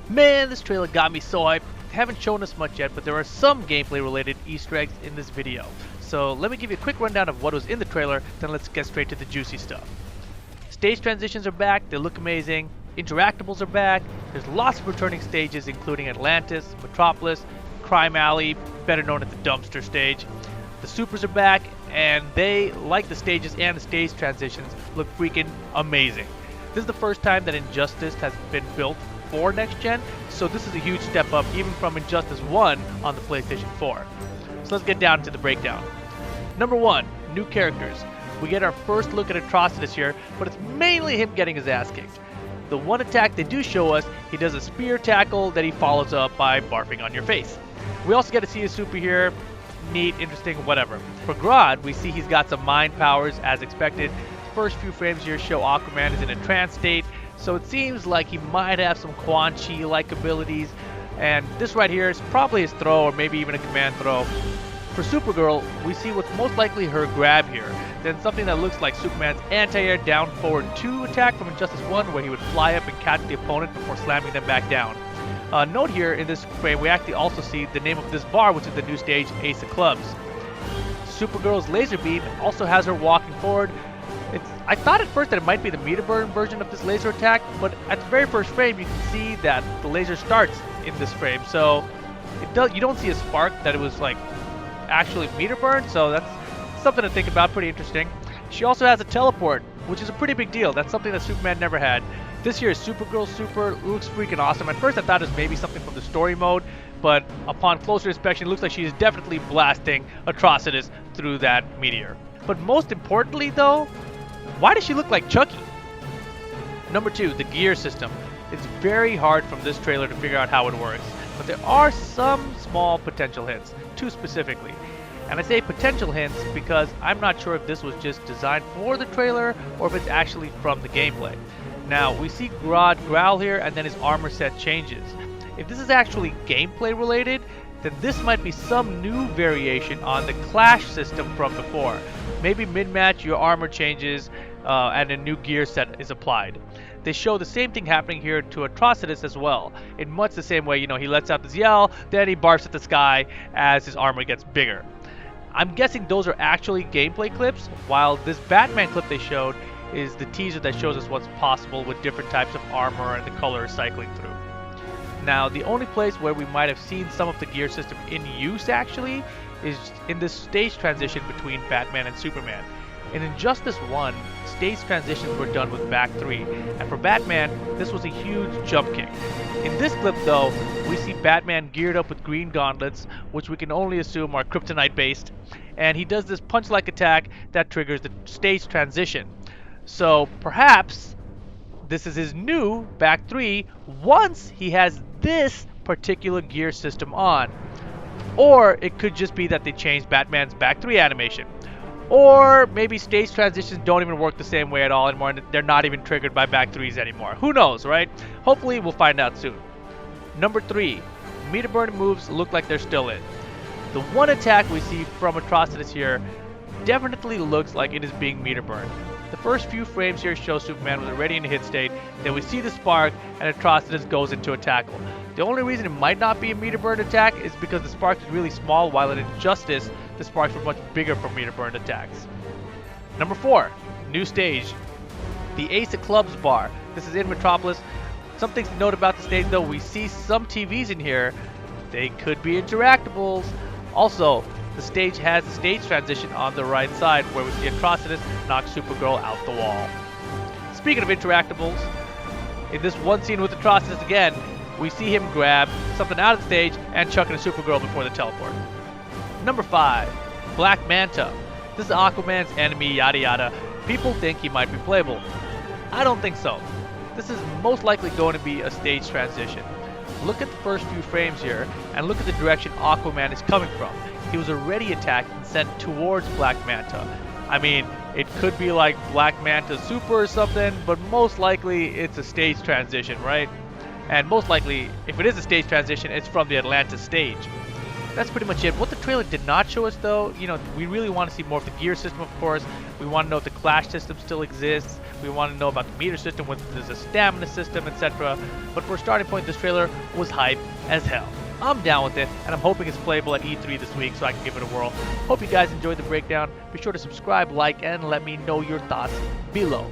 Man, this trailer got me so hyped. They haven't shown us much yet, but there are some gameplay related Easter eggs in this video. So let me give you a quick rundown of what was in the trailer, then let's get straight to the juicy stuff. Stage transitions are back, they look amazing. Interactables are back. There's lots of returning stages including Atlantis, Metropolis, Crime Alley, better known as the dumpster stage. The supers are back, and they, like the stages and the stage transitions, look freaking amazing. This is the first time that Injustice has been built for next gen, so this is a huge step up even from Injustice 1 on the PlayStation 4. So let's get down to the breakdown. Number 1, new characters. We get our first look at Atrocitus here, but it's mainly him getting his ass kicked. The one attack they do show us, he does a spear tackle that he follows up by barfing on your face. We also get to see his super here. Neat, interesting, whatever. For Grodd, we see he's got some mind powers as expected. First few frames here show Aquaman is in a trance state, so it seems like he might have some Quan Chi-like abilities, and this right here is probably his throw or maybe even a command throw. For Supergirl, we see what's most likely her grab here, then something that looks like Superman's anti-air down forward 2 attack from Injustice 1 where he would fly up and catch the opponent before slamming them back down. Note here in this frame we actually also see the name of this bar, which is the new stage Ace of Clubs. Supergirl's laser beam also has her walking forward. I thought at first that it might be the meter burn version of this laser attack, but at the very first frame you can see that the laser starts in this frame, so you don't see a spark that it was like actually meter burn, so that's something to think about, pretty interesting. She also has a teleport, which is a pretty big deal. That's something that Superman never had. This here is Supergirl Super, looks freaking awesome. At first I thought it was maybe something from the story mode, but upon closer inspection it looks like she is definitely blasting Atrocitus through that meteor. But most importantly though, why does she look like Chucky? Number 2, the gear system. It's very hard from this trailer to figure out how it works, but there are some small potential hints, 2 specifically. And I say potential hints because I'm not sure if this was just designed for the trailer or if it's actually from the gameplay. Now, we see Grodd growl here and then his armor set changes. If this is actually gameplay related, then this might be some new variation on the Clash system from before. Maybe mid-match your armor changes and a new gear set is applied. They show the same thing happening here to Atrocitus as well. In much the same way, he lets out this yell, then he barfs at the sky as his armor gets bigger. I'm guessing those are actually gameplay clips, while this Batman clip they showed is the teaser that shows us what's possible with different types of armor and the colors cycling through. Now, the only place where we might have seen some of the gear system in use actually is in this stage transition between Batman and Superman. In Injustice 1, stage transitions were done with back 3, and for Batman, this was a huge jump kick. In this clip though, we see Batman geared up with green gauntlets, which we can only assume are kryptonite based, and he does this punch-like attack that triggers the stage transition. So perhaps this is his new back 3 once he has this particular gear system on. Or it could just be that they changed Batman's back 3 animation. Or maybe stage transitions don't even work the same way at all anymore and they're not even triggered by back 3s anymore. Who knows, right? Hopefully we'll find out soon. Number 3, meter burn moves look like they're still in. The one attack we see from Atrocitus here definitely looks like it is being meter burned. The first few frames here show Superman was already in a hit state, then we see the spark and Atrocitus goes into a tackle. The only reason it might not be a meter burn attack is because the spark is really small, while in Injustice the sparks were much bigger for meter burn attacks. Number 4, new stage. The Ace of Clubs bar. This is in Metropolis. Some things to note about the stage though, we see some TVs in here. They could be interactables. Also, the stage has a stage transition on the right side where we see Atrocitus knock Supergirl out the wall. Speaking of interactables, in this one scene with Atrocitus again, we see him grab something out of the stage and chuck it at Supergirl before the teleport. Number 5, Black Manta. This is Aquaman's enemy, yada yada. People think he might be playable. I don't think so. This is most likely going to be a stage transition. Look at the first few frames here and look at the direction Aquaman is coming from. He was already attacked and sent towards Black Manta. I mean, it could be like Black Manta Super or something, but most likely it's a stage transition, right? And most likely, if it is a stage transition, it's from the Atlantis stage. that's pretty much it. What the trailer did not show us though, we really want to see more of the gear system, of course. We want to know if the clash system still exists. We want to know about the meter system, whether there's a stamina system, etc. But for a starting point, this trailer was hype as hell. I'm down with it, and I'm hoping it's playable at E3 this week so I can give it a whirl. Hope you guys enjoyed the breakdown. Be sure to subscribe, like, and let me know your thoughts below.